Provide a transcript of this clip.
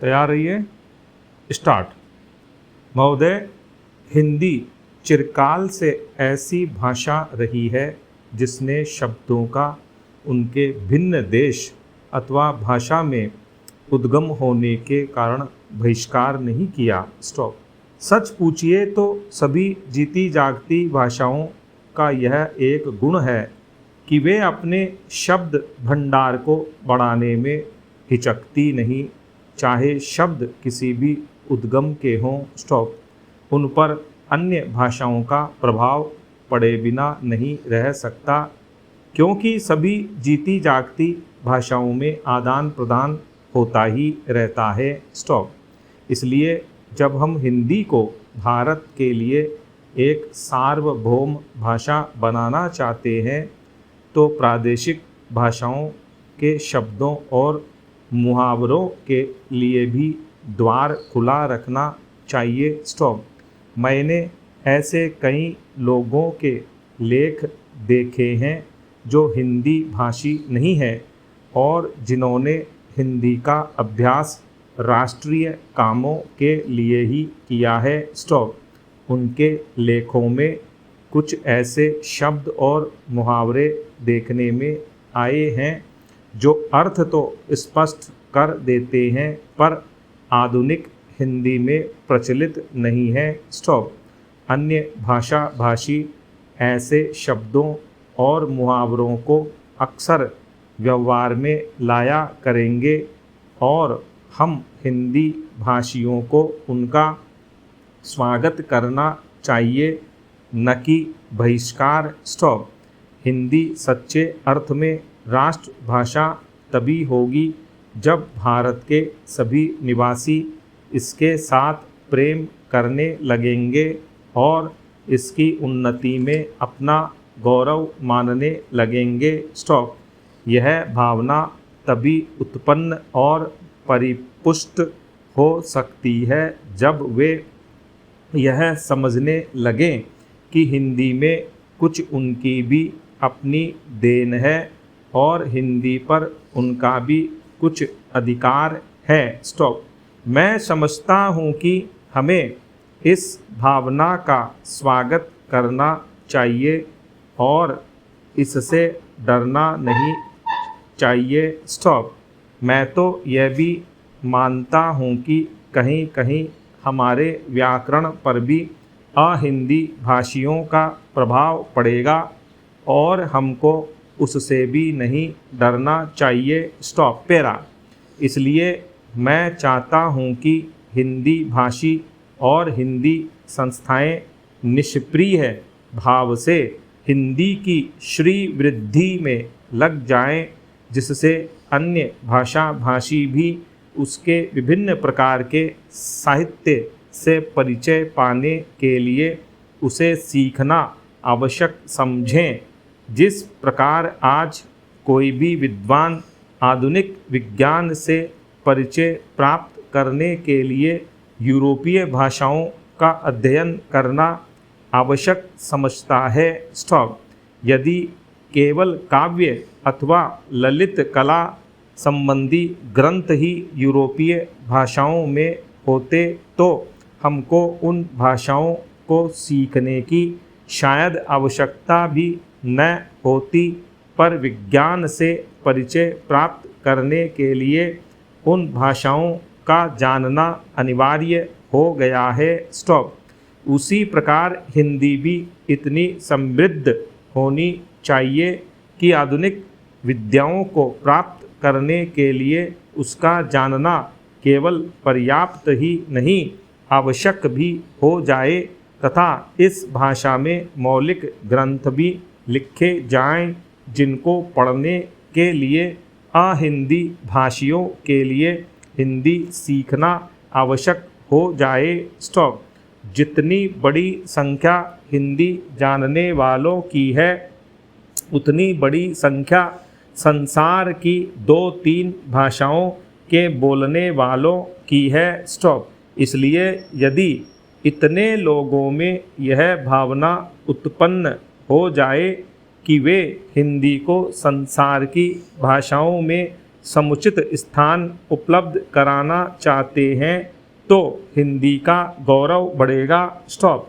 तैयार रहिए। स्टार्ट। महोदय, हिंदी चिरकाल से ऐसी भाषा रही है जिसने शब्दों का उनके भिन्न देश अथवा भाषा में उद्गम होने के कारण बहिष्कार नहीं किया। स्टॉप। सच पूछिए तो सभी जीती जागती भाषाओं का यह एक गुण है कि वे अपने शब्द भंडार को बढ़ाने में हिचकती नहीं, चाहे शब्द किसी भी उद्गम के हों। स्टॉप। उन पर अन्य भाषाओं का प्रभाव पड़े बिना नहीं रह सकता, क्योंकि सभी जीती जागती भाषाओं में आदान प्रदान होता ही रहता है। स्टॉप। इसलिए जब हम हिंदी को भारत के लिए एक सार्वभौम भाषा बनाना चाहते हैं तो प्रादेशिक भाषाओं के शब्दों और मुहावरों के लिए भी द्वार खुला रखना चाहिए। स्टॉप। मैंने ऐसे कई लोगों के लेख देखे हैं जो हिंदी भाषी नहीं है और जिन्होंने हिंदी का अभ्यास राष्ट्रीय कामों के लिए ही किया है। स्टॉप। उनके लेखों में कुछ ऐसे शब्द और मुहावरे देखने में आए हैं जो अर्थ तो स्पष्ट कर देते हैं पर आधुनिक हिंदी में प्रचलित नहीं है। स्टॉप। अन्य भाषा भाषी ऐसे शब्दों और मुहावरों को अक्सर व्यवहार में लाया करेंगे और हम हिंदी भाषियों को उनका स्वागत करना चाहिए, न कि बहिष्कार। स्टॉप। हिंदी सच्चे अर्थ में राष्ट्रभाषा तभी होगी जब भारत के सभी निवासी इसके साथ प्रेम करने लगेंगे और इसकी उन्नति में अपना गौरव मानने लगेंगे। स्टॉप। यह भावना तभी उत्पन्न और परिपुष्ट हो सकती है जब वे यह समझने लगें कि हिंदी में कुछ उनकी भी अपनी देन है और हिंदी पर उनका भी कुछ अधिकार है। स्टॉप। मैं समझता हूँ कि हमें इस भावना का स्वागत करना चाहिए और इससे डरना नहीं चाहिए। स्टॉप। मैं तो यह भी मानता हूँ कि कहीं कहीं हमारे व्याकरण पर भी अहिंदी भाषियों का प्रभाव पड़ेगा और हमको उससे भी नहीं डरना चाहिए। स्टॉप। पैरा। इसलिए मैं चाहता हूँ कि हिंदी भाषी और हिंदी संस्थाएं निष्क्रिय भाव से हिंदी की श्री वृद्धि में लग जाएं, जिससे अन्य भाषा भाषी भी उसके विभिन्न प्रकार के साहित्य से परिचय पाने के लिए उसे सीखना आवश्यक समझें। जिस प्रकार आज कोई भी विद्वान आधुनिक विज्ञान से परिचय प्राप्त करने के लिए यूरोपीय भाषाओं का अध्ययन करना आवश्यक समझता है। स्टॉप। यदि केवल काव्य अथवा ललित कला संबंधी ग्रंथ ही यूरोपीय भाषाओं में होते तो हमको उन भाषाओं को सीखने की शायद आवश्यकता भी न होती, पर विज्ञान से परिचय प्राप्त करने के लिए उन भाषाओं का जानना अनिवार्य हो गया है। स्टॉप। उसी प्रकार हिंदी भी इतनी समृद्ध होनी चाहिए कि आधुनिक विद्याओं को प्राप्त करने के लिए उसका जानना केवल पर्याप्त ही नहीं आवश्यक भी हो जाए तथा इस भाषा में मौलिक ग्रंथ भी लिखे जाएं, जिनको पढ़ने के लिए अहिंदी भाषियों के लिए हिंदी सीखना आवश्यक हो जाए। स्टॉप। जितनी बड़ी संख्या हिंदी जानने वालों की है उतनी बड़ी संख्या संसार की 2-3 भाषाओं के बोलने वालों की है। स्टॉप। इसलिए यदि इतने लोगों में यह भावना उत्पन्न हो जाए कि वे हिंदी को संसार की भाषाओं में समुचित स्थान उपलब्ध कराना चाहते हैं तो हिंदी का गौरव बढ़ेगा। स्टॉप।